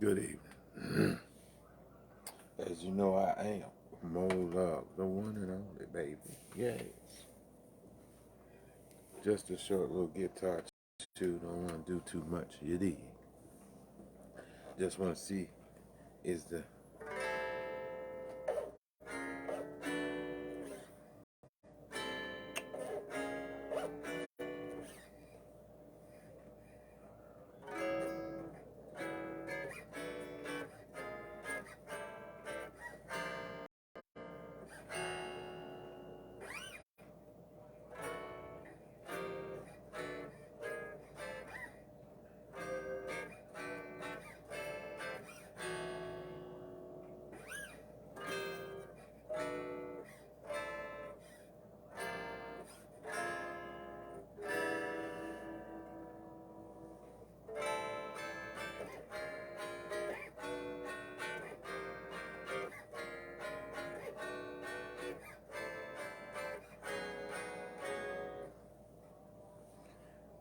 Good evening. As you know, I am Mo Love, the one and only baby. Yes. Just a short little guitar too. Don't want to do too much. You dig? Just want to see is the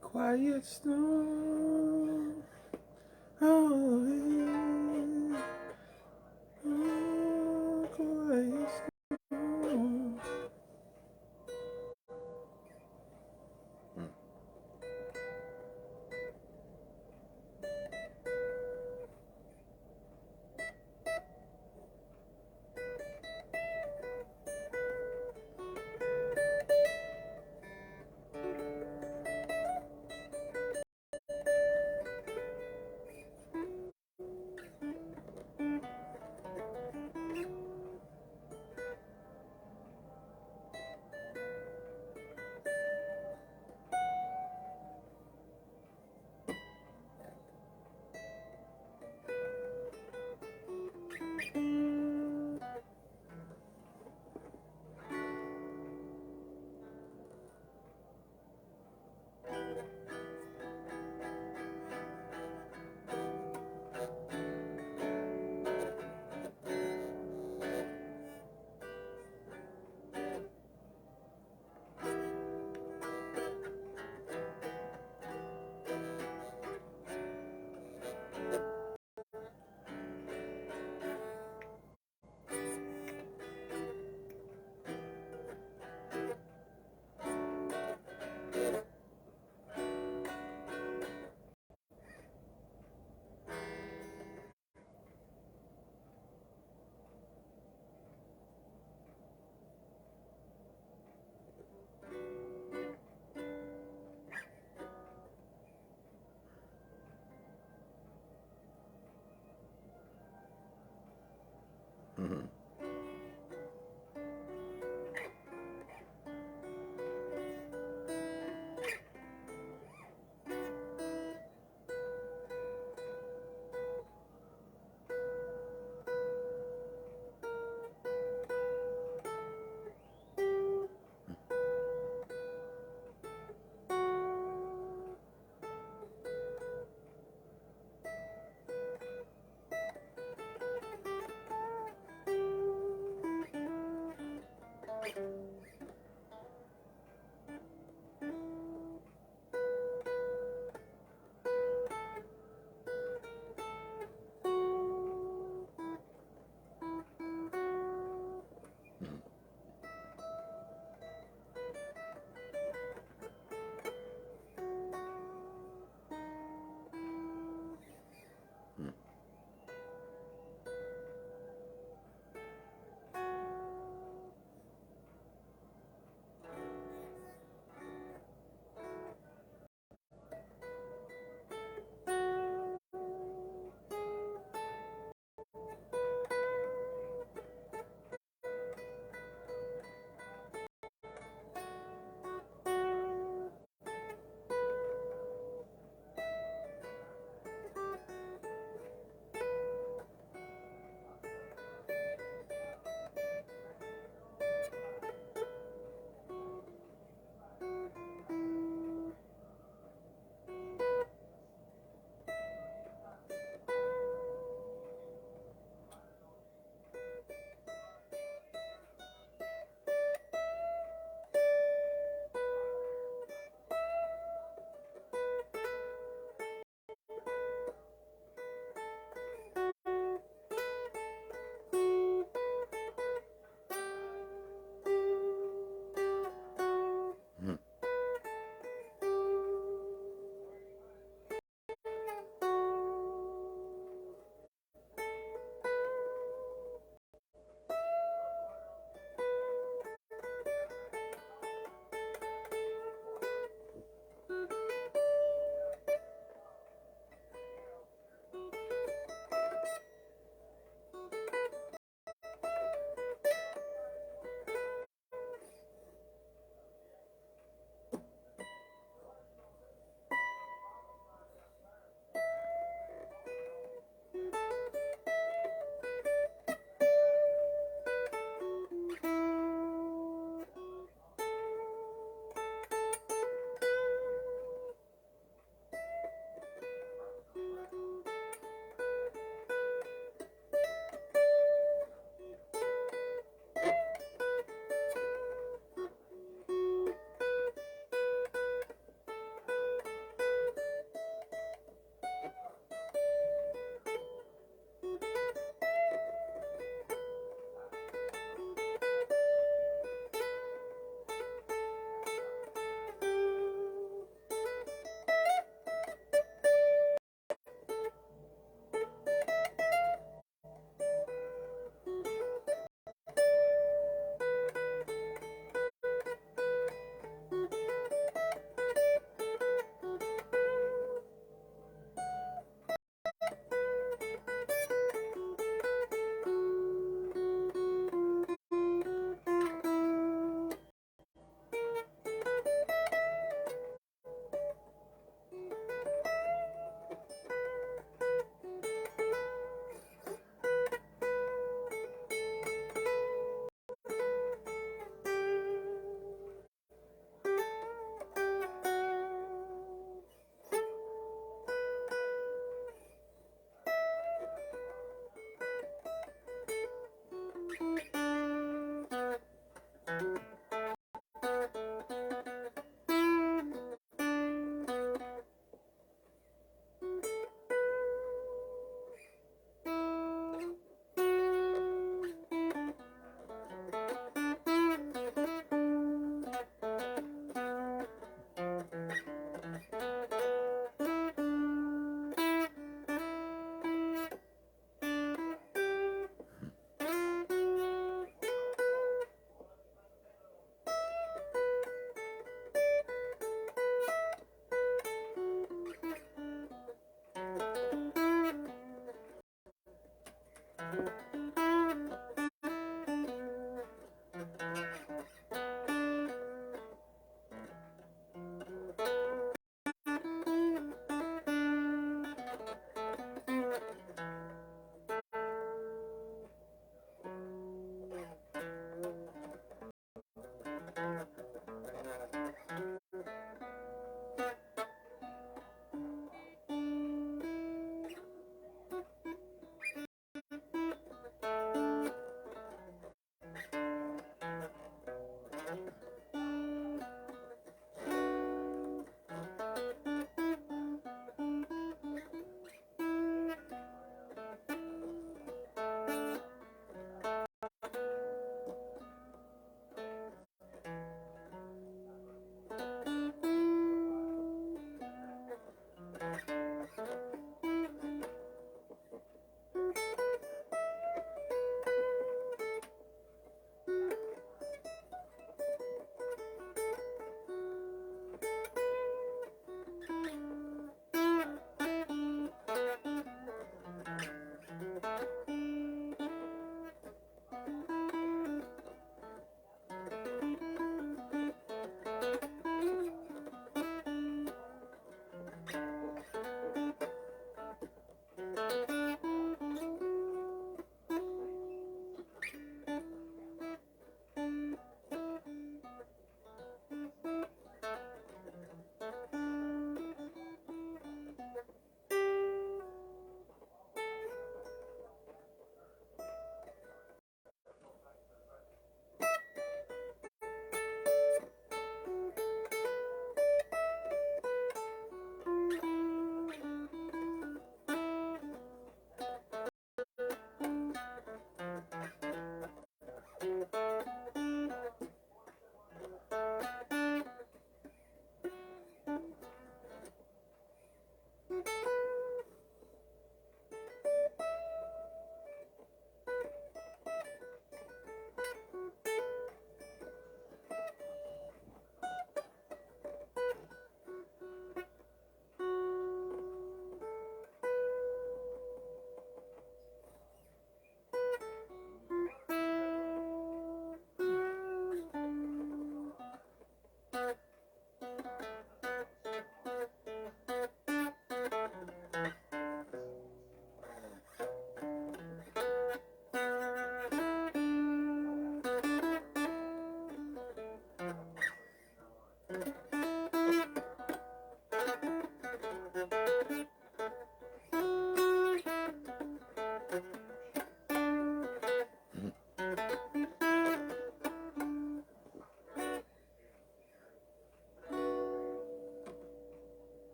quiet storm? Oh, yeah. Oh, quiet storm.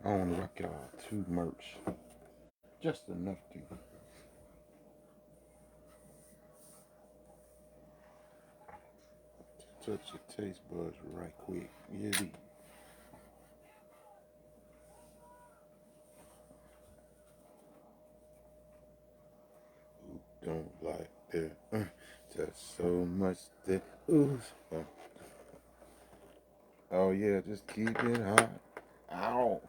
I don't wanna rock y'all too much. Just enough to touch your taste buds right quick. Yeah. Who don't like that? Just so much that ooh. Oh yeah, just keep it hot. Ow,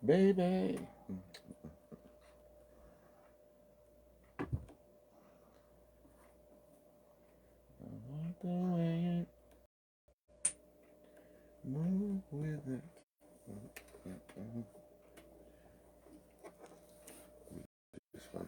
baby. I like the way it move with it. It's fun.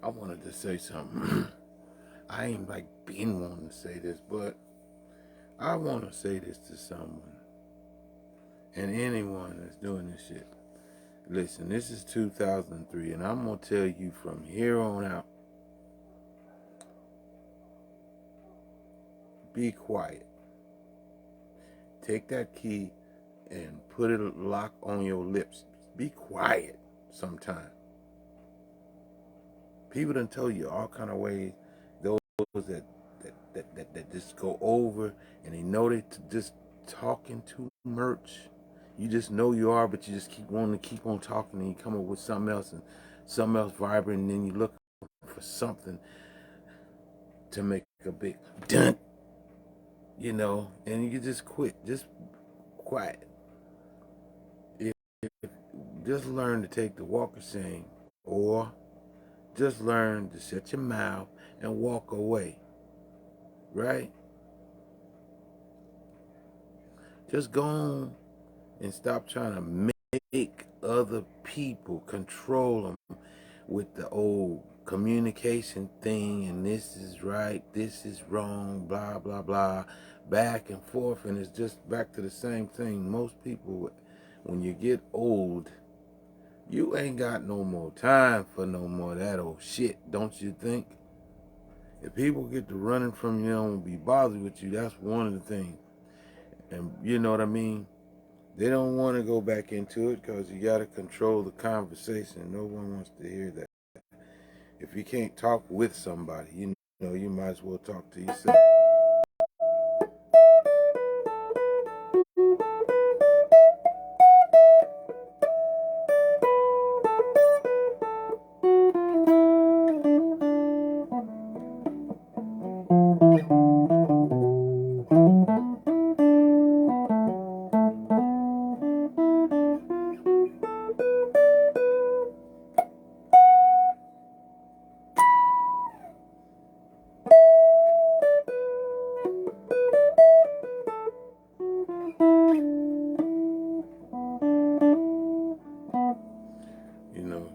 I wanted to say something. I ain't like been wanting to say this, but I want to say this to someone and anyone that's doing this shit. Listen, this is 2003, and I'm going to tell you from here on out, be quiet. Take that key and put it lock on your lips. Be quiet sometime. People done told you all kind of ways, those that just go over and they know they just talking too much. You just know you are, but you just keep wanting to keep on talking, and you come up with something else and something else vibrant, and then you look for something to make a big dent, and you just quit. Just quiet. If, just learn to take the walk of shame, or just learn to shut your mouth and walk away. Right? Just go on and stop trying to make other people control them with the old communication thing, and this is right, this is wrong, blah, blah, blah, back and forth, and it's just back to the same thing. Most people, when you get old, you ain't got no more time for no more of that old shit, don't you think? If people get to running from you and be bothered with you, that's one of the things. And you know what I mean? They don't want to go back into it because you got to control the conversation. No one wants to hear that. If you can't talk with somebody, you might as well talk to yourself.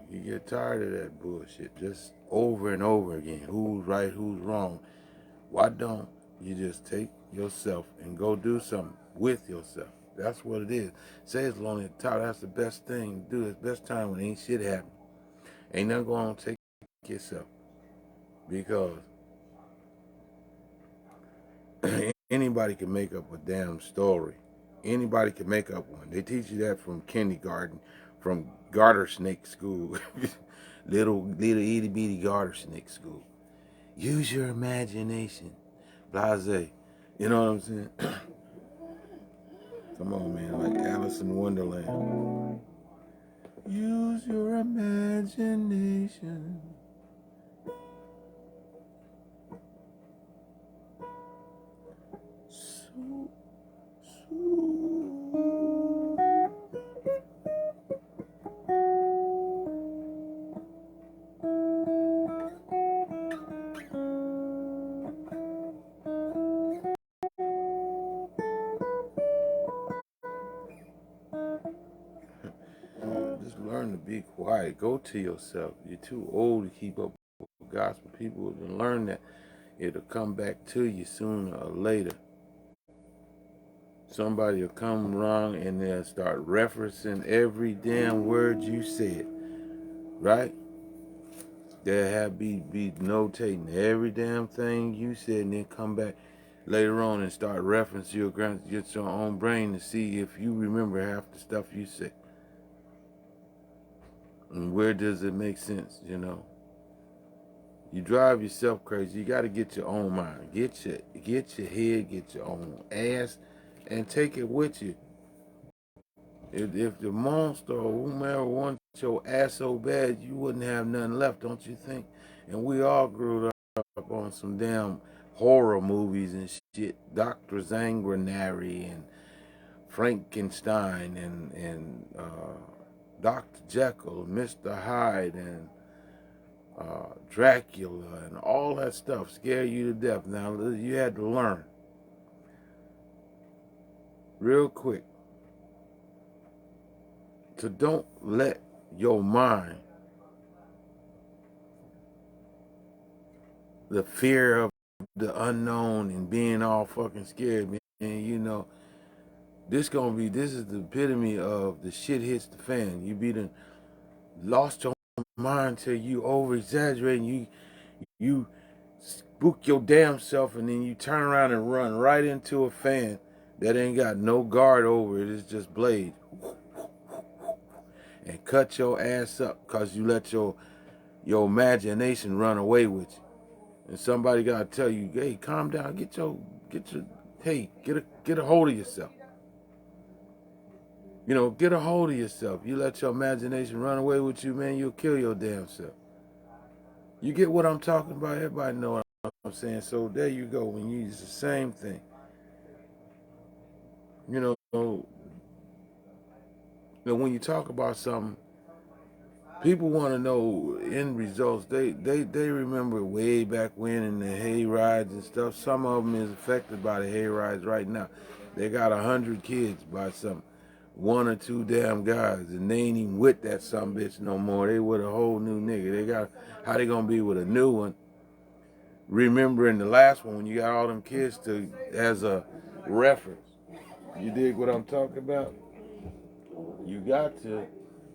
You get tired of that bullshit just over and over again. Who's right, who's wrong? Why don't you just take yourself and go do something with yourself? That's what it is. Say it's lonely at the top. That's the best thing to do. It's the best time when ain't shit happening. Ain't nothing going on. Take yourself. Because anybody can make up a damn story. Anybody can make up one. They teach you that from kindergarten, from garter snake school. little itty bitty garter snake school. Use your imagination. Blase. You know what I'm saying? Come on, man. Like Alice in Wonderland. Use your imagination. Just learn to be be quiet. Go to yourself. You're too old to keep up with gospel people, and learn that it'll come back to you sooner or later. Somebody will come wrong and they'll start referencing every damn word you said, right? They'll have be notating every damn thing you said, and then come back later on and start referencing your own brain to see if you remember half the stuff you said. And where does it make sense, you know? You drive yourself crazy. You got to get your own mind. Get your head, get your own ass, and take it with you. If the monster or whomever wants your ass so bad, you wouldn't have nothing left, don't you think? And we all grew up on some damn horror movies and shit. Dr. Zanguanari and Frankenstein and Dr. Jekyll, Mr. Hyde, and Dracula, and all that stuff scare you to death. Now, you had to learn real quick to don't let your mind, the fear of the unknown and being all fucking scared, man, you know, this is the epitome of the shit hits the fan. You be done lost your mind till you over exaggerating, you spook your damn self, and then you turn around and run right into a fan that ain't got no guard over it. It's just blade. And cut your ass up because you let your imagination run away with you. And somebody gotta tell you, hey, calm down, get a hold of yourself. You know, get a hold of yourself. You let your imagination run away with you, man, you'll kill your damn self. You get what I'm talking about? Everybody know what I'm saying. So there you go. When you use the same thing. You know, when you talk about something, people want to know end results. They remember way back when in the hay rides and stuff. Some of them is affected by the hay rides right now. They got 100 kids by some one or two damn guys, and they ain't even with that some bitch no more. They with a whole new nigga. They got how they gonna be with a new one? Remembering the last one when you got all them kids to as a reference. You dig what I'm talking about? You got to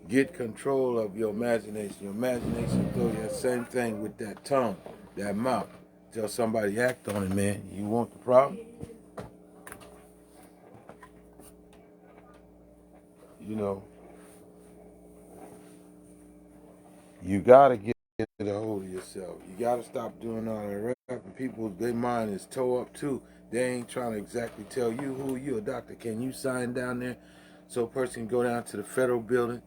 get control of your imagination. Your imagination do that same thing with that tongue, that mouth. Tell somebody act on it, man. You want the problem? You know, you gotta get a hold of yourself. You gotta stop doing all that rapping. People, their mind is toe up too. They ain't trying to exactly tell you who you a doctor. Can you sign down there so a person can go down to the federal building,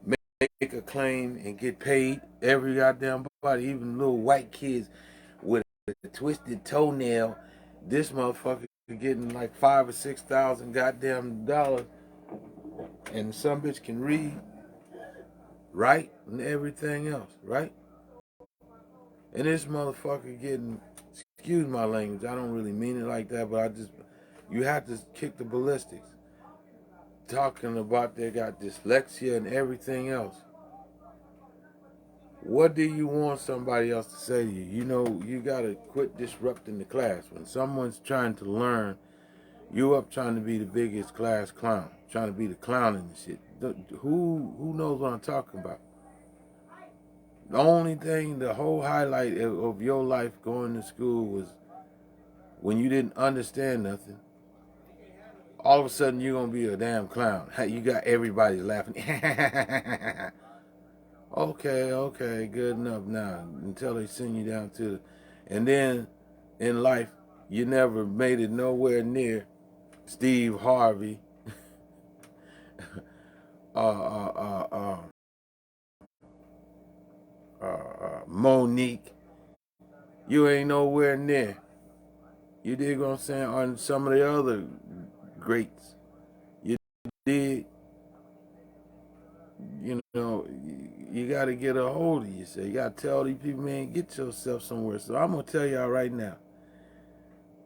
make a claim, and get paid every goddamn body, even little white kids with a twisted toenail. This motherfucker getting like 5 or 6,000 goddamn dollars, and some bitch can read, write, and everything else, right? And this motherfucker getting, excuse my language, I don't really mean it like that, but you have to kick the ballistics. Talking about they got dyslexia and everything else. What do you want somebody else to say to you? You know, you gotta quit disrupting the class. When someone's trying to learn, you up trying to be the biggest class clown, trying to be the clown in the shit. Who knows what I'm talking about? The only thing, the whole highlight of your life going to school was when you didn't understand nothing. All of a sudden, you're gonna be a damn clown. You got everybody laughing. Okay, good enough now. Until they send you down to, and then in life, you never made it nowhere near Steve Harvey, Monique. You ain't nowhere near. You dig what I'm saying? On some of the other greats, you dig. You know, you got to get a hold of yourself. You got to tell these people, man, get yourself somewhere. So I'm gonna tell y'all right now.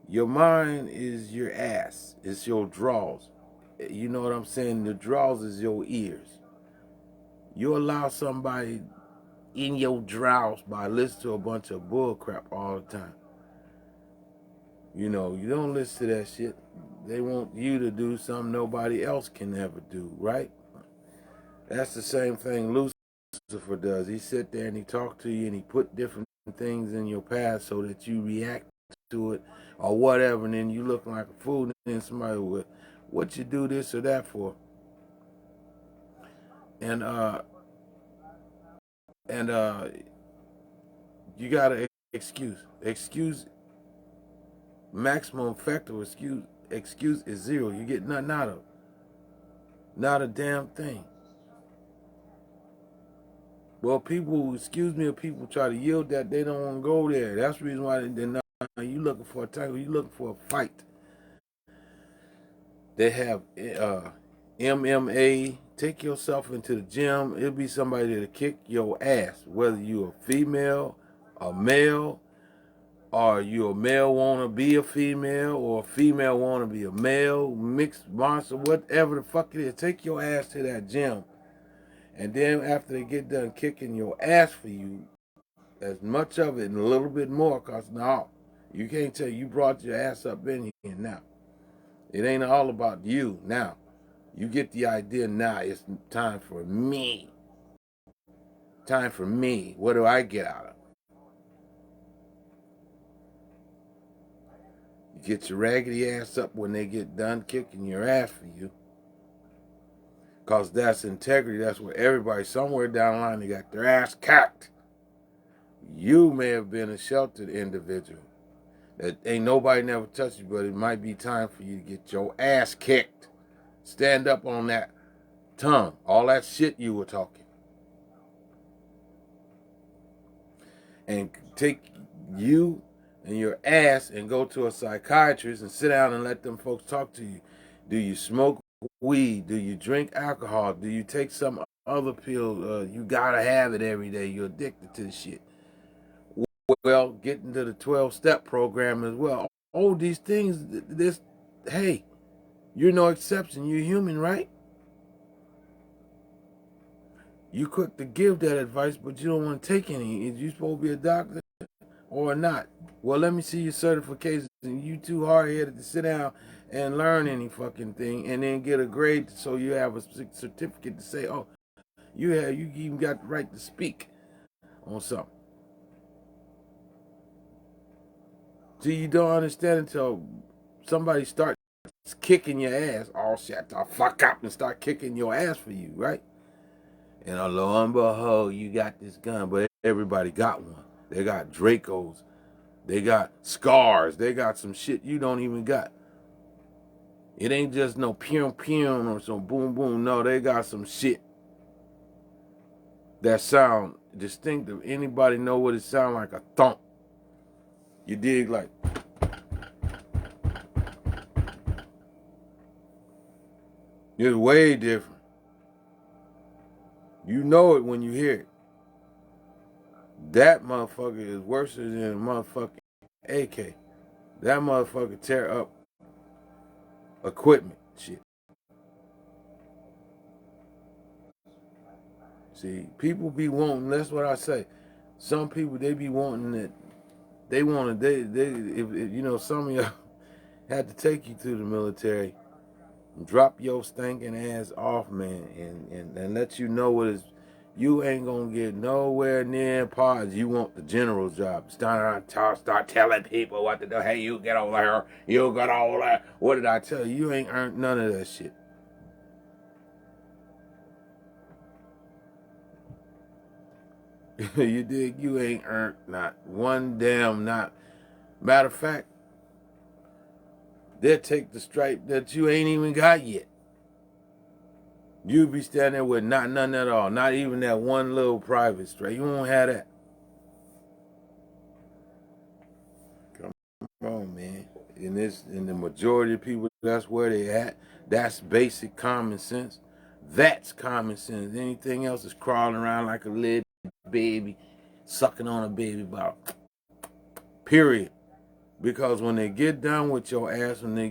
Your mind is your ass. It's your draws. You know what I'm saying? The draws is your ears. You allow somebody in your droughts by listening to a bunch of bull crap all the time. You know, you don't listen to that shit. They want you to do something nobody else can ever do, right? That's the same thing Lucifer does. He sit there and he talk to you and he put different things in your past so that you react to it or whatever, and then you look like a fool, and then somebody will, what you do this or that for? And you gotta excuse maximum effect of excuse is zero. You get nothing out of it. Not a damn thing. Well, people, excuse me, if people try to yield that, they don't want to go there. That's the reason why they're not. You looking for a title, you looking for a fight. They have MMA. Take yourself into the gym. It'll be somebody that'll kick your ass, whether you're a female, a male, or you a male want to be a female, or a female want to be a male, mixed monster, whatever the fuck it is. Take your ass to that gym. And then after they get done kicking your ass for you, as much of it and a little bit more, because now you can't tell you brought your ass up in here now. It ain't all about you now. You get the idea now. It's time for me. Time for me. What do I get out of it? You get your raggedy ass up when they get done kicking your ass for you. Because that's integrity. That's where everybody, somewhere down the line, they got their ass kicked. You may have been a sheltered individual that ain't nobody never touched you, but it might be time for you to get your ass kicked. Stand up on that tongue. All that shit you were talking. And take you and your ass and go to a psychiatrist and sit down and let them folks talk to you. Do you smoke weed? Do you drink alcohol? Do you take some other pill? You gotta have it every day. You're addicted to the shit. Well, get into the 12-step program as well. All these things, hey, you're no exception. You're human, right? You quick to give that advice, but you don't want to take any. Is you supposed to be a doctor or not? Well, let me see your certifications. You too hard-headed to sit down and learn any fucking thing and then get a grade so you have a certificate to say, oh, you even got the right to speak on something. See, you don't understand until somebody starts kicking your ass. Oh, shut the fuck up and start kicking your ass for you, right? And lo and behold, you got this gun, but everybody got one. They got Dracos. They got scars. They got some shit you don't even got. It ain't just no pew pew or some boom boom. No, they got some shit that sound distinctive. Anybody know what it sound like? A thump. You dig? Like, it's way different. You know it when you hear it. That motherfucker is worse than a motherfucking AK. That motherfucker tear up equipment shit. See, people be wanting, that's what I say. Some people, they be wanting it. They want to, if you know, some of y'all had to take you to the military, drop your stinking ass off, man, and let you know what is. You ain't gonna get nowhere near parts. You want the general's job. Start telling people what to do. Hey, you get over here. You get over there. What did I tell you? You ain't earned none of that shit. You dig? You ain't earned not one damn not. Matter of fact, they'll take the stripe that you ain't even got yet. You be standing there with not none at all. Not even that one little private stripe. You won't have that. Come on, man. In the majority of people, that's where they at. That's basic common sense. That's common sense. Anything else is crawling around like a little baby, sucking on a baby bottle. Period. Because when they get done with your ass, when they,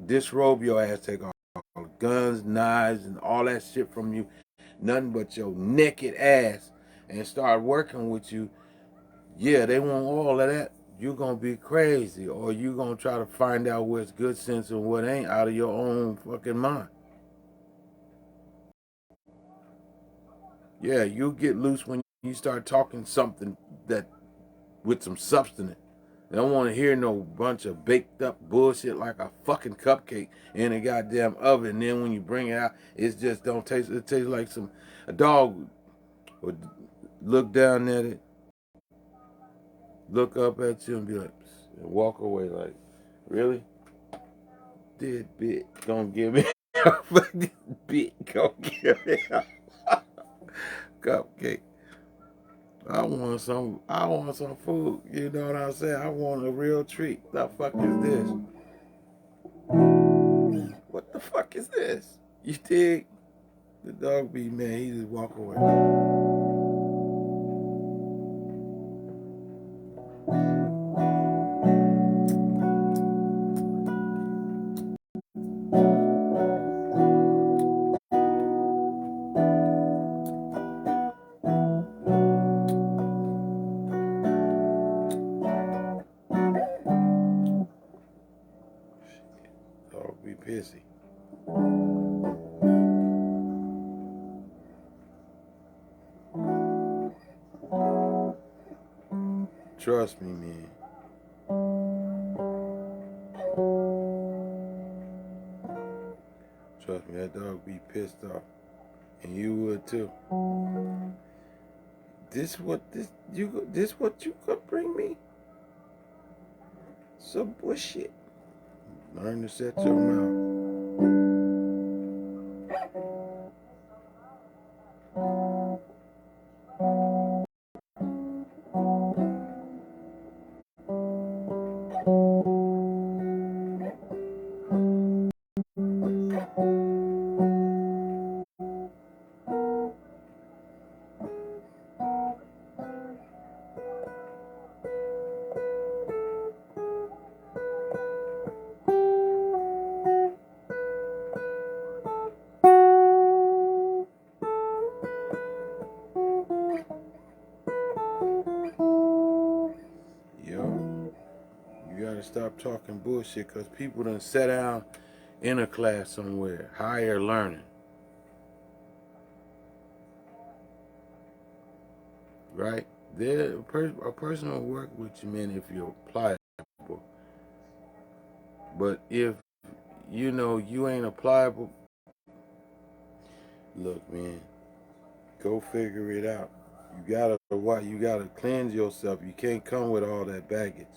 disrobe your ass, take all the guns, knives, and all that shit from you, nothing but your naked ass and start working with you, yeah, they want all of that. You're going to be crazy, or you're going to try to find out what's good sense and what ain't out of your own fucking mind. Yeah, you'll get loose when you start talking something that with some substance. They don't want to hear no bunch of baked up bullshit like a fucking cupcake in a goddamn oven. And then when you bring it out, it just don't taste. It tastes like a dog would look down at it, look up at you, and be like, and walk away like, really? This bit gonna give me this bit gonna give me a cupcake. I want some food. You know what I'm saying? I want a real treat. The fuck is this? What the fuck is this? You dig? The dog be mad. He just walk away. Dog be pissy. Trust me, man. Trust me, that dog be pissed off. And you would too. This what you could bring me? Some bullshit. Learn to set your mouth. Yo, you gotta stop talking bullshit because people done sit down in a class somewhere, higher learning. Right? A person will work with you, man, if you're pliable. But if you know you ain't a pliable, look, man, go figure it out. You gotta cleanse yourself. You can't come with all that baggage.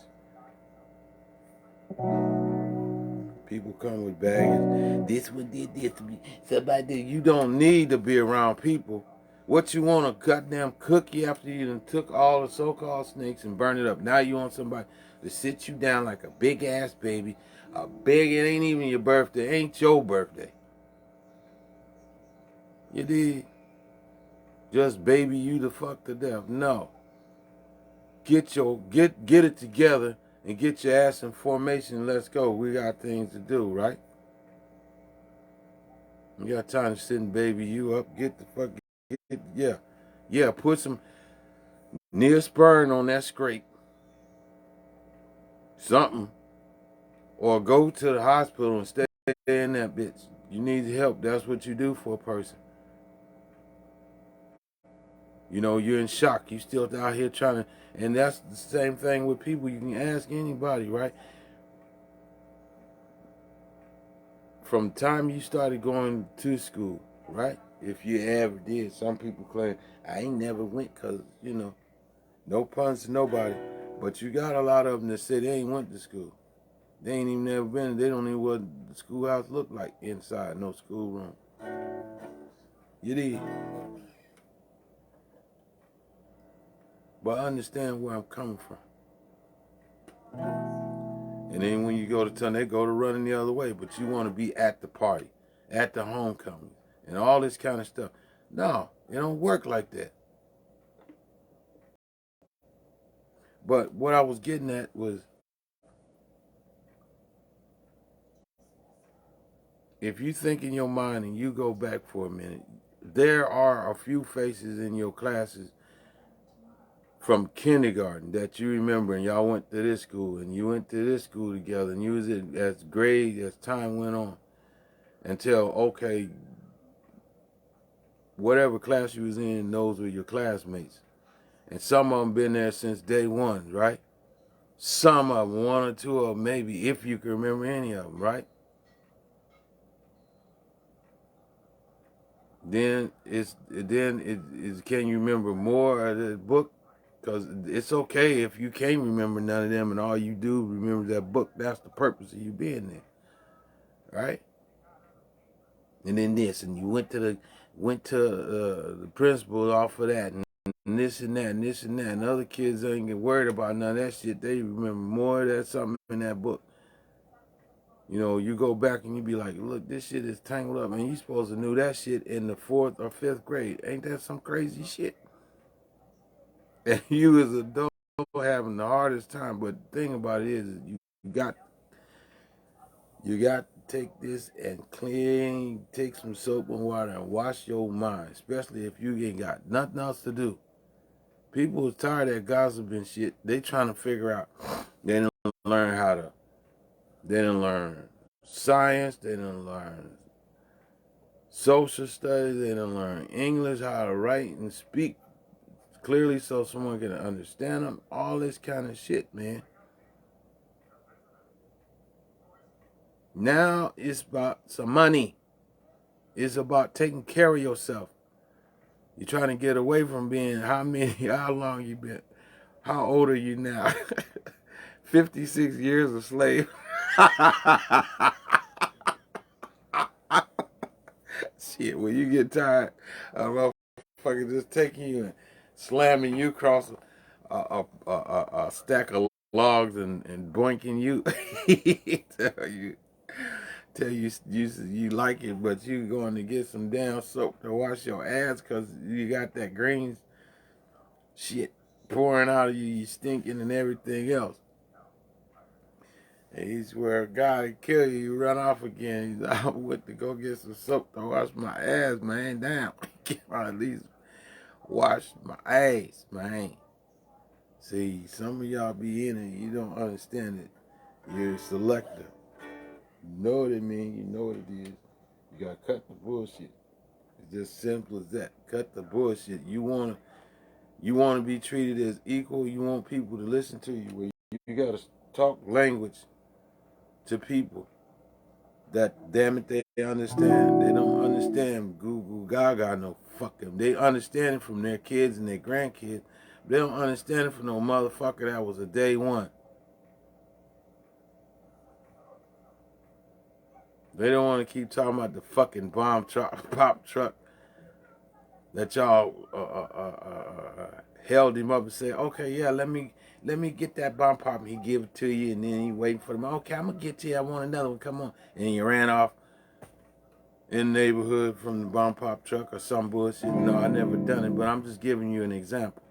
People come with baggage. This one did this to me. Somebody did. You don't need to be around people. What you want, a goddamn cookie after you done took all the so-called snakes and burned it up. Now you want somebody to sit you down like a big ass baby. It ain't even your birthday. It ain't your birthday. You did. Just baby you the fuck to death. No. Get it together and get your ass in formation and let's go. We got things to do, right? You got time to sit and baby you up. Get the fuck, yeah. Put some Neosporin on that scrape, something, or go to the hospital and stay in that bitch. You need help. That's what you do for a person. You know, you're in shock. You still out here trying to, and that's the same thing with people. You can ask anybody, right? From the time you started going to school, right? If you ever did, some people claim I ain't never went because no puns to nobody. But you got a lot of them that say they ain't went to school. They ain't even never been. They don't even know what the schoolhouse look like inside no schoolroom. You did. But I understand where I'm coming from. And then when you go to town, they go to running the other way. But you want to be at the party, at the homecoming, and all this kind of stuff. No, it don't work like that. But what I was getting at was, if you think in your mind and you go back for a minute, there are a few faces in your classes from kindergarten that you remember, and y'all went to this school, and you went to this school together, and you was as grade as time went on until, okay, whatever class you was in, those were your classmates. And some of them been there since day one, right? Some of them, one or two of them, maybe, if you can remember any of them, right? Then can you remember more of the book? Because it's okay if you can't remember none of them and all you do remember that book. That's the purpose of you being there, right? And then this, and you went to the principal off of that, and this and that, and this and that, and other kids ain't get worried about none of that shit. They remember more of that something in that book. You know, you go back and you be like, look, this shit is tangled up, and you supposed to knew that shit in the 4th or 5th grade. Ain't that some crazy shit? And you as an adult having the hardest time. But the thing about it is you got to take this and take some soap and water and wash your mind, especially if you ain't got nothing else to do. People is tired of that gossiping shit. They trying to figure out. They don't learn how to. They didn't learn science. They didn't learn social studies. They didn't learn English, how to write and speak clearly so someone can understand them. All this kind of shit, man. Now it's about some money. It's about taking care of yourself. You're trying to get away from being how long you been, how old are you now? 56 years a slave. Shit, when you get tired of motherfucker just taking you and slamming you across a stack of logs and boinking you, tell you like it, but you going to get some damn soap to wash your ass because you got that green shit pouring out of you, you stinking and everything else. And he swear God to kill you, you run off again. He's I went to go get some soap to wash my ass, man. Damn, at least wash my ass, man. See, some of y'all be in it, you don't understand it. You're selective. You know what it means, you know what it is. You gotta cut the bullshit. It's just simple as that. Cut the bullshit. You wanna be treated as equal. You want people to listen to you. Well, you gotta talk language to people that, damn it, they understand. They don't understand Google Gaga no fucking. They understand it from their kids and their grandkids. They don't understand it from no motherfucker that was a day one. They don't want to keep talking about the fucking bomb truck, pop truck that y'all held him up and said, okay, yeah, let me get that bomb pop. And he give it to you, and then he waiting for them. Okay, I'm gonna get to you. I want another one. Come on. And you ran off in the neighborhood from the bomb pop truck or some bullshit. No, I never done it, but I'm just giving you an example.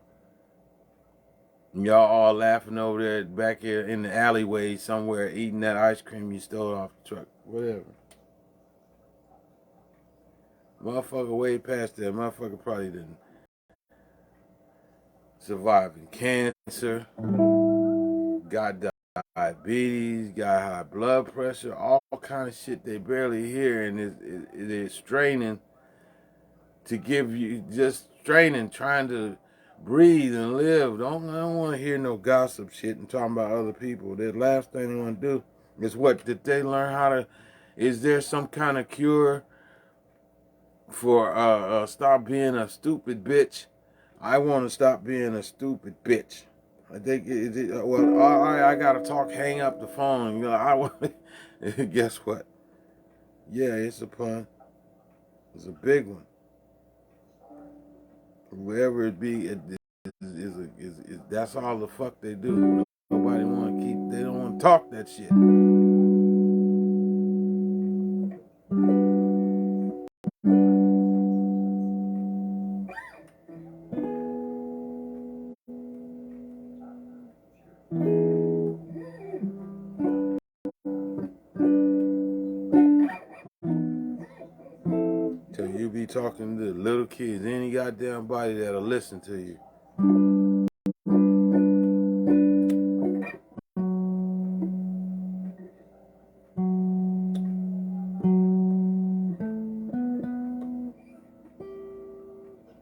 And y'all all laughing over there back here in the alleyway somewhere, eating that ice cream you stole off the truck. Whatever. Motherfucker way past that. Motherfucker probably didn't surviving cancer, got diabetes, got high blood pressure, all kind of shit they barely hear, and it is straining to give you, just straining, trying to breathe and live. I don't want to hear no gossip shit and talking about other people. The last thing they want to do is what, did they learn how to, is there some kind of cure for stop being a stupid bitch? I want to stop being a stupid bitch. I think well, all right, I gotta talk. Hang up the phone. You know, I want. Guess what? Yeah, it's a pun. It's a big one. Whoever it be, that's all the fuck they do. Nobody want to keep. They don't want to talk that shit. Till you be talking to little kids, any goddamn body that'll listen to you.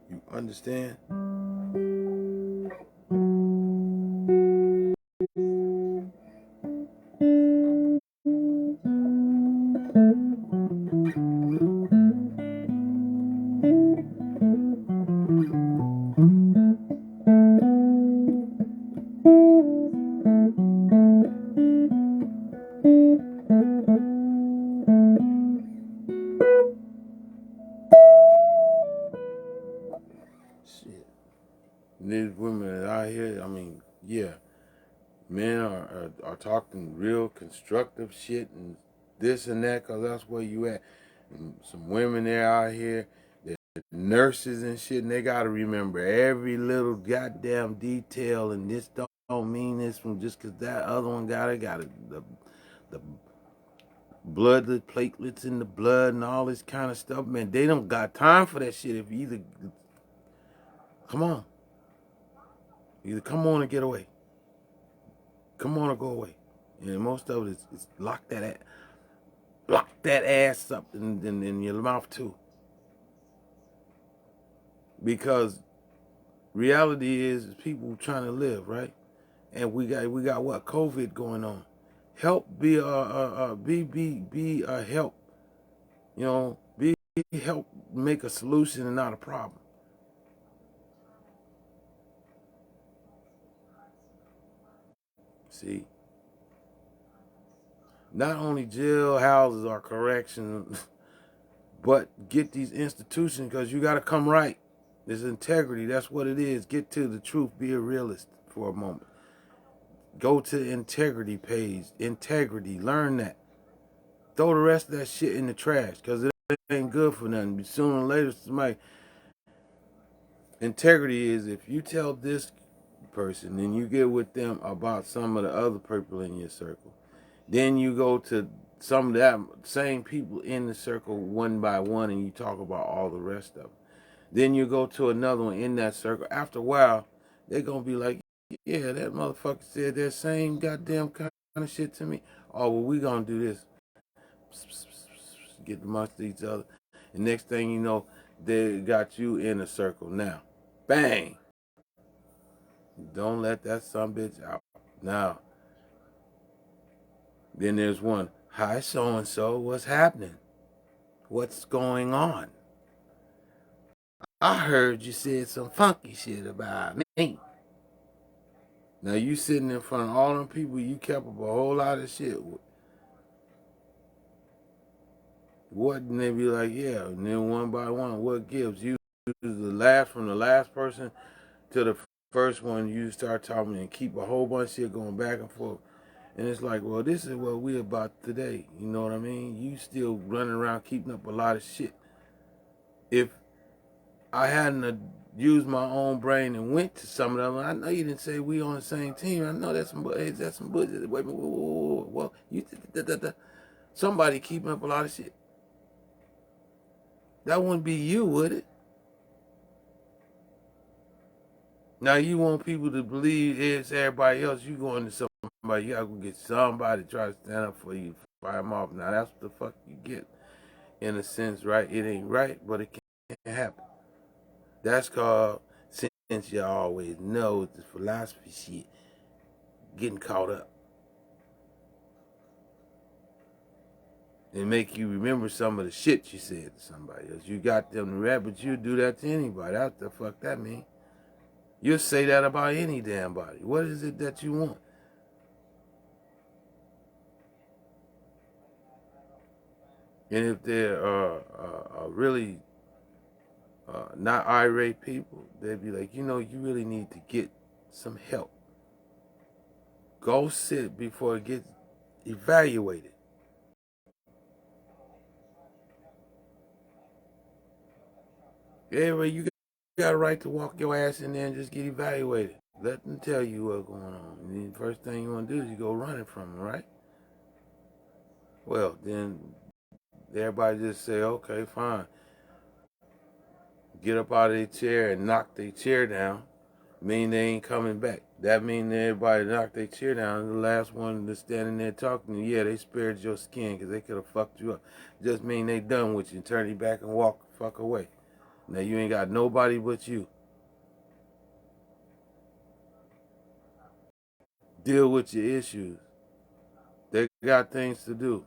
You understand? Shit. These women out here, I mean, yeah, men are talking real constructive shit and this and that because that's where you at. And some women there out here, they're nurses and shit, and they got to remember every little goddamn detail, and this don't mean this from just because that other one got the blood, the platelets in the blood and all this kind of stuff, man. They don't got time for that shit. If you either come on, either come on and get away, come on or go away. And most of it is lock that ass up in your mouth too. Because reality is people trying to live, right? And we got what, COVID going on. Help be a help. You know, be help make a solution and not a problem. See, not only jail houses are corrections, but get these institutions because you got to come right. There's integrity. That's what it is. Get to the truth. Be a realist for a moment. Go to the integrity page. Integrity. Learn that. Throw the rest of that shit in the trash because it ain't good for nothing. But sooner or later, somebody. Integrity is if you tell this person, then you get with them about some of the other people in your circle. Then you go to some of that same people in the circle one by one and you talk about all the rest of them. Then you go to another one in that circle. After a while, they're going to be like, yeah, that motherfucker said that same goddamn kind of shit to me. Oh, well, we going to do this. Get amongst each other. And next thing you know, they got you in a circle now. Bang. Don't let that son bitch out. Now, then there's one. Hi, so-and-so. What's happening? What's going on? I heard you said some funky shit about me. Now you sitting in front of all them people you kept up a whole lot of shit with. What? And they be like, yeah. And then one by one, what gives? You from the last person to the first one, you start talking and keep a whole bunch of shit going back and forth. And it's like, well, this is what we about today. You know what I mean? You still running around keeping up a lot of shit. If I hadn't used my own brain and went to some of them, I know you didn't say we on the same team. I know that's some bullshit. Wait a minute, whoa. You somebody keeping up a lot of shit. That wouldn't be you, would it? Now you want people to believe it's everybody else. You going to somebody, you gotta go get somebody to try to stand up for you, fire them off. Now that's what the fuck you get, in a sense, right? It ain't right, but it can't happen. That's called, since you always know the philosophy shit, getting caught up. And make you remember some of the shit you said to somebody else. You got them to rap, but you do that to anybody. That's the fuck that mean. You'll say that about any damn body. What is it that you want? And if they're really not irate people, they'd be like, you know, you really need to get some help. Go sit before it gets evaluated. Anyway, you got a right to walk your ass in there and just get evaluated. Let them tell you what's going on. And the first thing you want to do is you go running from them, right? Well, then everybody just say, okay, fine. get up out of their chair and knock their chair down, mean they ain't coming back. That mean everybody knocked their chair down. The last one that's standing there talking to you, yeah, they spared your skin because they could have fucked you up. Just mean they done with you and turn you back and walk the fuck away. Now you ain't got nobody but you. Deal with your issues. They got things to do.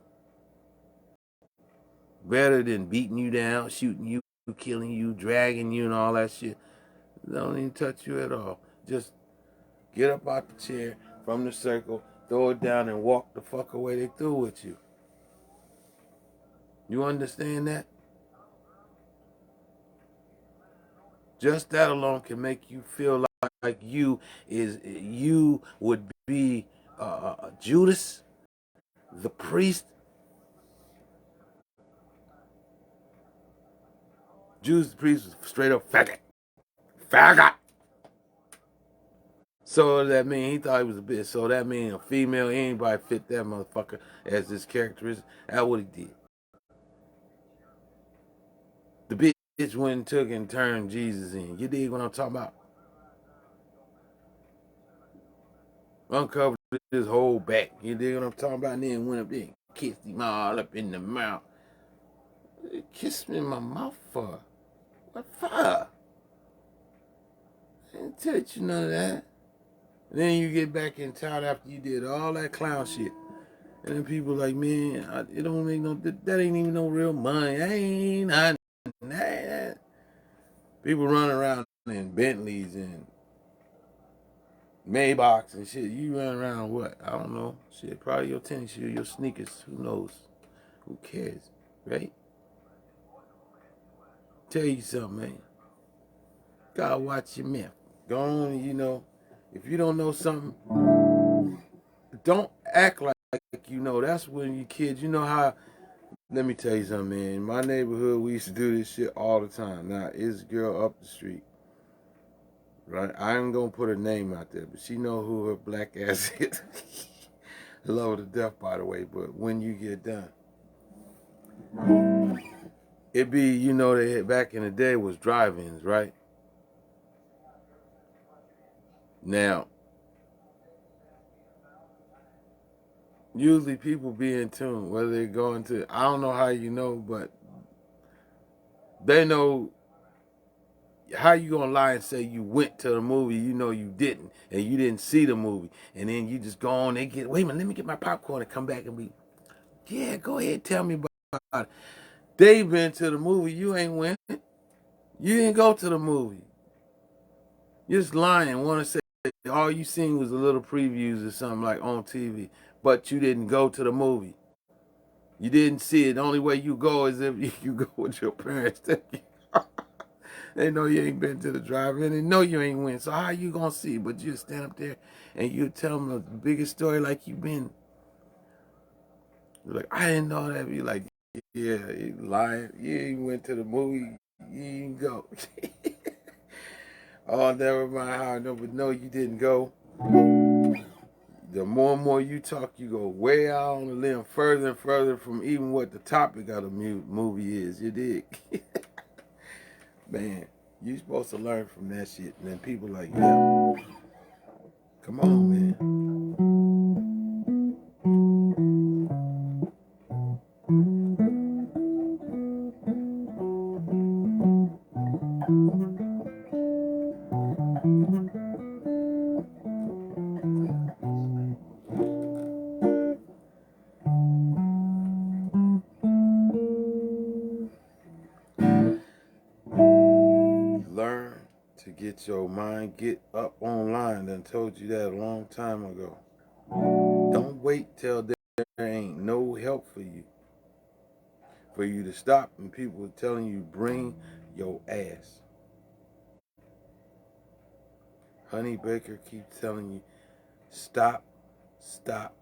Better than beating you down, shooting you, killing you, dragging you, and all that shit. They don't even touch you at all. Just get up out the chair from the circle, throw it down, and walk the fuck away. They through with you. You understand that? Just that alone can make you feel like you would be Judas, the priest. Judas the priest was straight up faggot. Faggot. So that mean he thought he was a bitch. So that mean a female, anybody fit that motherfucker as his characteristic. That's what he did. The bitch went and took and turned Jesus in. You dig what I'm talking about? Uncovered his whole back. You dig what I'm talking about? And then went up there and kissed him all up in the mouth. Kiss me in my mouth for? What for? I didn't tell you none of that. And then you get back in town after you did all that clown shit. And then people like, man, it don't make no, that ain't even no real money. That ain't nothing. People running around in Bentleys and Maybachs and shit. You run around what? I don't know. Shit, probably your tennis shoes, your sneakers. Who knows? Who cares? Right? Tell you something, man. Gotta watch your mouth. Go on, if you don't know something, don't act like you know. That's when you kids, you know how. Let me tell you something, man. In my neighborhood, we used to do this shit all the time. Now, it's a girl up the street, right? I ain't gonna put her name out there, but she know who her black ass is. I love her to death, by the way. But when you get done, it be, they back in the day was drive-ins, right? Now, usually people be in tune, whether they're going to, I don't know how you know, but they know. How you gonna lie and say you went to the movie, you didn't, and you didn't see the movie, and then you just go on and wait a minute, let me get my popcorn and come back and be, yeah, go ahead, tell me about it. They been to the movie, you ain't went. You didn't go to the movie. You're just lying, want to say all you seen was a little previews or something like on TV, but you didn't go to the movie. You didn't see it. The only way you go is if you go with your parents. They know you ain't been to the drive-in. They know you ain't win. So how you gonna see? But you stand up there and you tell them the biggest story like you been. You're like, I didn't know that. You like, yeah, you lying. You ain't went to the movie. You didn't go. Oh, never mind how I know, but no, you didn't go. The more and more you talk, you go way out on the limb, further and further from even what the topic of the movie is. You dig? Man, you supposed to learn from that shit. And then people like, yeah, come on, man. Learn to get your mind, get up online. Done told you that a long time ago. Don't wait till there ain't no help for you. For you to stop and people telling you bring your ass. Honey Baker keeps telling you stop, stop.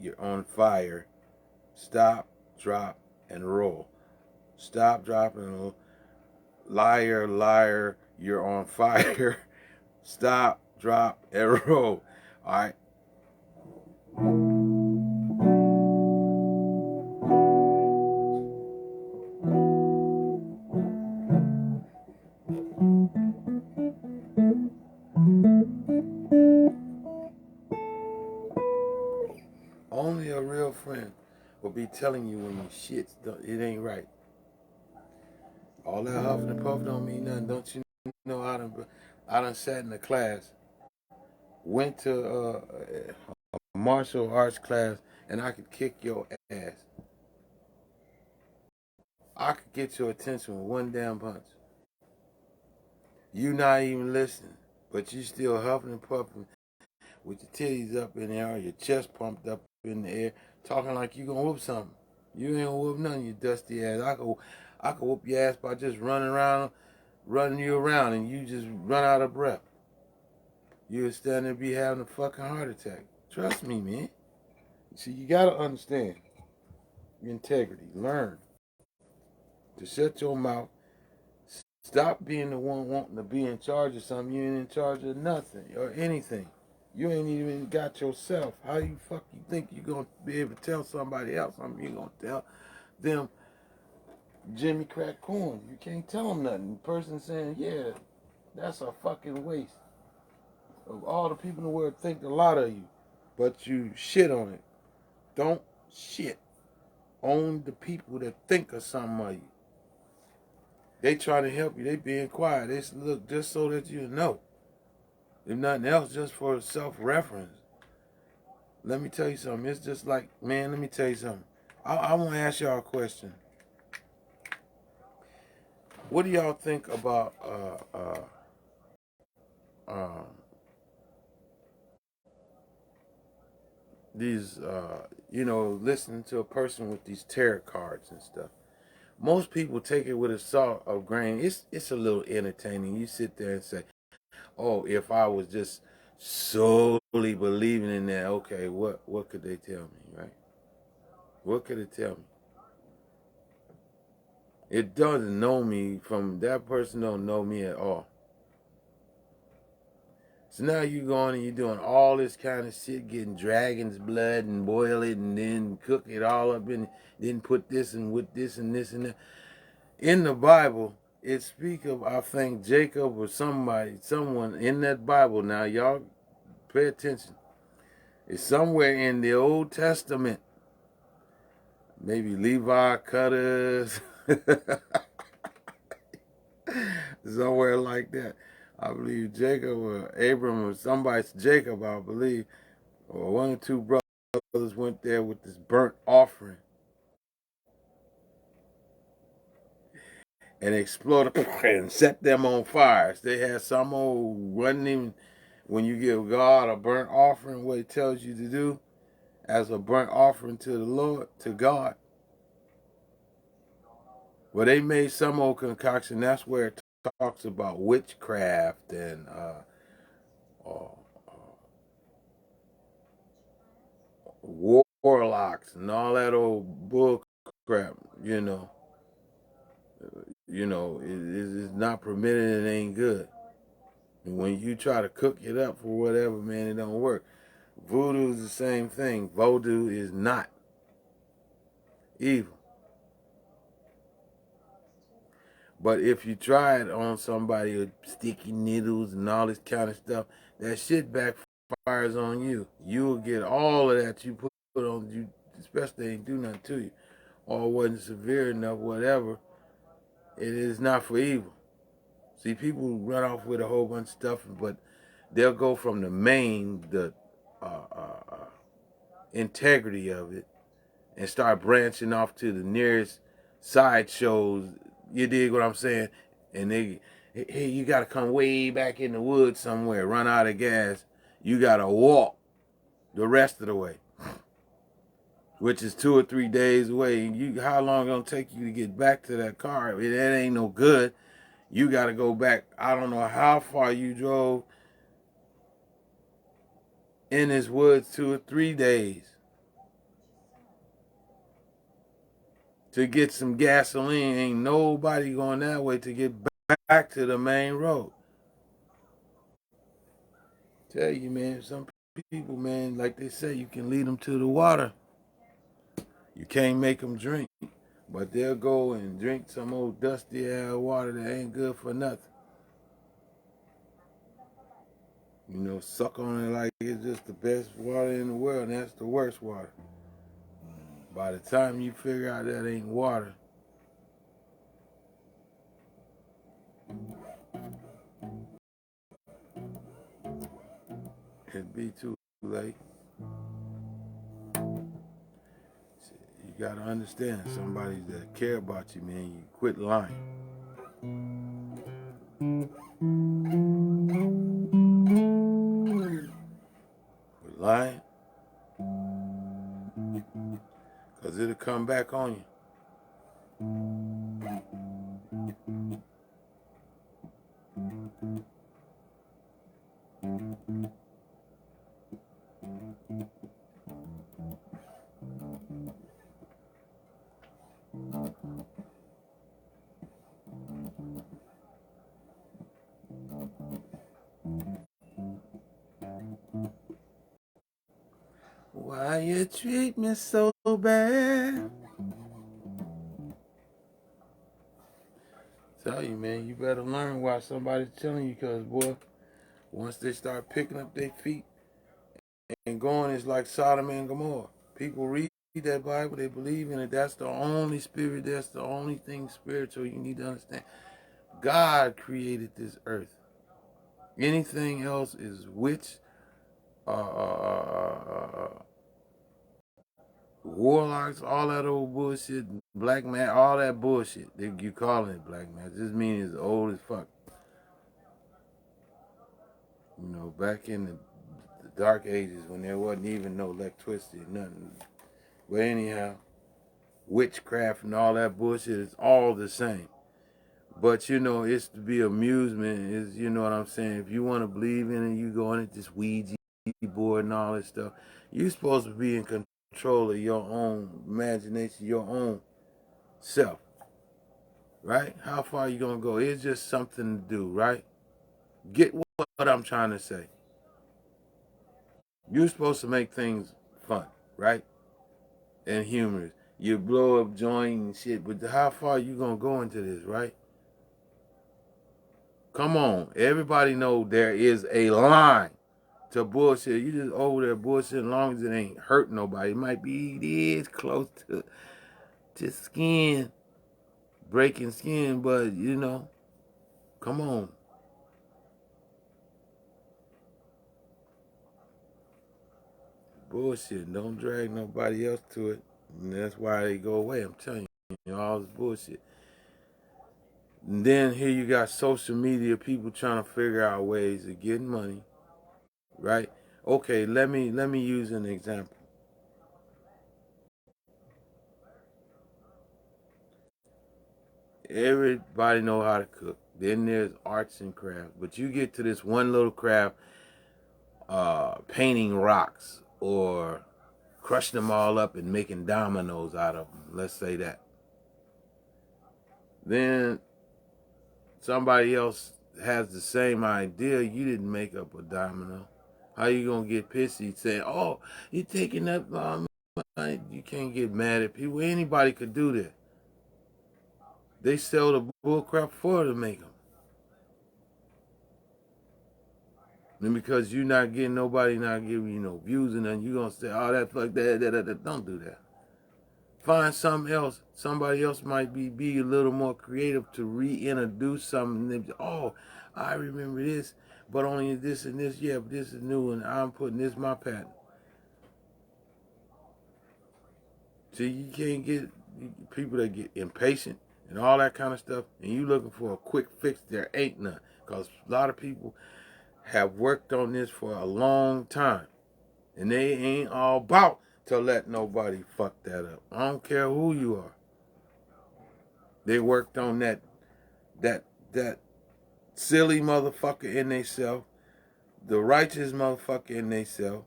You're on fire. Stop, drop, and roll. Stop, drop, and roll. Liar, liar, you're on fire. Stop, drop, and roll. All right. Only a real friend will be telling you when you shit, it ain't right. All that huffing and puffing don't mean nothing. Don't you know I done sat in the class, went to a martial arts class, and I could kick your ass. I could get your attention with one damn punch. You not even listening, but you still huffing and puffing with your titties up in the air, your chest pumped up in the air, talking like you gonna whoop something. You ain't gonna whoop nothing, you dusty ass. I could whoop your ass by just running you around, and you just run out of breath. You'll stand there be having a fucking heart attack. Trust me, man. See, you gotta understand your integrity. Learn to shut your mouth. Stop being the one wanting to be in charge of something. You ain't in charge of nothing or anything. You ain't even got yourself. How you think you gonna be able to tell somebody else something you gonna tell them Jimmy crack corn? You can't tell them nothing. The person saying, yeah, that's a fucking waste. Of all the people in the world think a lot of you, but you shit on it. Don't shit on the people that think of something of you. They try to help you. They being quiet. They look just so that you know. If nothing else, just for self-reference. Let me tell you something. It's just like, man, let me tell you something. I want to ask y'all a question. What do y'all think about uh, these, listening to a person with these tarot cards and stuff? Most people take it with a salt of grain. It's a little entertaining. You sit there and say, "Oh, if I was just solely believing in that, okay, what could they tell me, right? What could it tell me? It doesn't know me from that person. Don't know me at all. So now you going and you're doing all this kind of shit, getting dragon's blood and boil it and then cook it all up and then put this and with this and this and that. In the Bible, it speaks of, I think, Jacob or someone in that Bible. Now, y'all pay attention. It's somewhere in the Old Testament. Maybe Levi Cutters. Somewhere like that. I believe Jacob or Abram or somebody's Jacob, I believe, or one or two brothers went there with this burnt offering and exploded and set them on fire. So they had some old wasn't even when you give God a burnt offering, what it tells you to do as a burnt offering to the Lord, to God. Well, they made some old concoction. That's where it talks about witchcraft and uh, warlocks and all that old bull crap. It's not permitted. It ain't good. And when you try to cook it up for whatever, man, it don't work. Voodoo is the same thing. Voodoo is not evil. But if you try it on somebody with sticky needles and all this kind of stuff, that shit backfires on you. You will get all of that you put on you, especially they ain't do nothing to you, or wasn't severe enough, whatever. It is not for evil. See, people run off with a whole bunch of stuff, but they'll go from the uh, uh, uh, integrity of it and start branching off to the nearest sideshows. You dig what I'm saying? And hey, you got to come way back in the woods somewhere, run out of gas. You got to walk the rest of the way, which is 2 or 3 days away. How long gonna take you to get back to that car? That ain't no good. You got to go back. I don't know how far you drove in this woods, 2 or 3 days to get some gasoline. Ain't nobody going that way to get back to the main road. Tell you, man, some people, man, like they say, you can lead them to the water. You can't make them drink. But they'll go and drink some old dusty ass water that ain't good for nothing. You know, suck on it like it's just the best water in the world, and that's the worst water. By the time you figure out that ain't water, it'd be too late. You gotta understand, somebody that care about you, man, you quit lying. Quit lying, because it'll come back on you. Why you treat me so bad? Tell you, man, you better learn why somebody's telling you, because, boy, once they start picking up their feet and going, it's like Sodom and Gomorrah. People read that Bible, they believe in it. That's the only spirit, that's the only thing spiritual you need to understand. God created this earth. Anything else is witch, warlocks, all that old bullshit, black man, all that bullshit. You calling it black man. It just means it's old as fuck. You know, back in the dark ages when there wasn't even no electricity, nothing. But anyhow, witchcraft and all that bullshit is all the same. But you know, it's to be amusement. Is, you know what I'm saying? If you want to believe in it, you go on it, this Ouija board and all that stuff. You're supposed to be in control of your own imagination, your own self, right? How far you gonna go? It's just something to do, right? Get what I'm trying to say. You're supposed to make things fun, right? And humorous. You blow up joint and shit, but how far you gonna go into this, right? Come on, everybody know there is a line to bullshit. You just over there bullshit as long as it ain't hurt nobody. It might be this close to skin, breaking skin, but you know, come on. Bullshit. Don't drag nobody else to it. And that's why they go away. I'm telling you, all this bullshit. And then here you got social media, people trying to figure out ways of getting money, right? Okay, let me use an example. Everybody know how to cook. Then there's arts and crafts, but you get to this one little craft, painting rocks or crushing them all up and making dominoes out of them. Let's say that. Then somebody else has the same idea. You didn't make up a domino. How you gonna get pissy saying, "Oh, you taking up?" You can't get mad at people. Anybody could do that. They sell the bullcrap for to make them. And because you not getting nobody not giving you no views and then you gonna say, "Oh, that fuck that." Don't do that. Find something else. Somebody else might be a little more creative to reintroduce something. Oh, I remember this, but only this and this. Yeah, but this is new, and I'm putting this my patent. See, you can't get people that get impatient and all that kind of stuff, and you looking for a quick fix. There ain't none, because a lot of people have worked on this for a long time, and they ain't all about to let nobody fuck that up. I don't care who you are. They worked on that that silly motherfucker in theyself, the righteous motherfucker in theyself.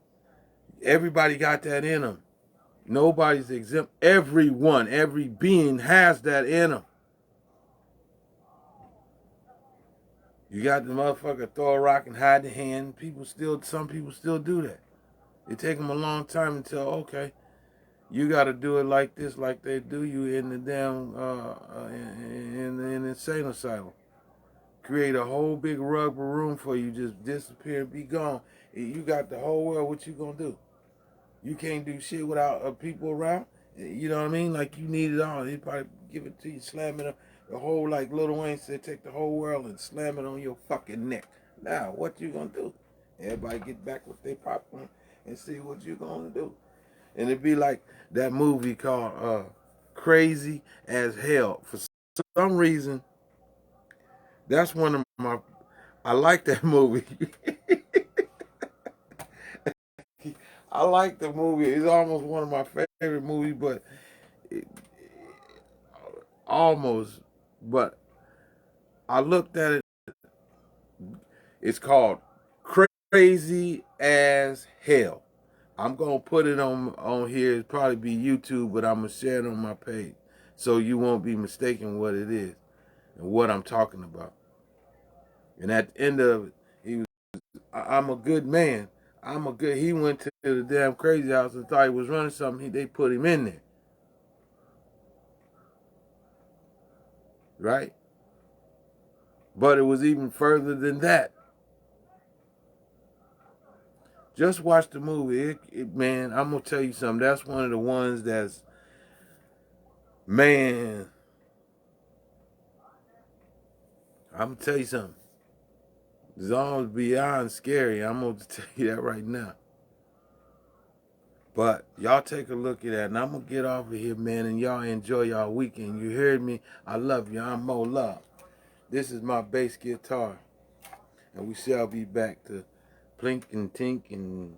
Everybody got that in them. Nobody's exempt. Everyone, every being has that in them. You got the motherfucker throw a rock and hide the hand. Some people still do that. It take them a long time until, okay, you got to do it like this, like they do you in the damn in the insane asylum. create a whole big rubber room for you, just disappear and be gone. You got the whole world. What you gonna do? You can't do shit without people around. You know what I mean? Like you need it all. They probably give it to you, slam it up. The whole, like Lil Wayne said, take the whole world and slam it on your fucking neck. Now, what you gonna do? Everybody get back with their popcorn and see what you gonna do. And it'd be like that movie called Crazy as Hell. For some reason, that's one of my. I like that movie. I like the movie. It's almost one of my favorite movies, but it, almost. But I looked at it. It's called Crazy as Hell. I'm gonna put it on here. It'll probably be YouTube, but I'm gonna share it on my page so you won't be mistaken what it is and what I'm talking about. And at the end of it, he was, I'm a good man. He went to the damn crazy house and thought he was running something. They put him in there. Right? But it was even further than that. Just watch the movie. Man, I'm going to tell you something. That's one of the ones that's, man, I'm going to tell you something. It's almost beyond scary. I'm going to tell you that right now. But y'all take a look at that, and I'm going to get off of here, man, and y'all enjoy y'all weekend. You heard me? I love you. I'm Mo Love. This is my bass guitar, and we shall be back to plink and tink and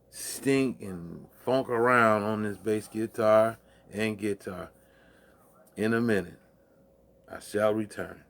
stink and funk around on this bass guitar and guitar in a minute. I shall return.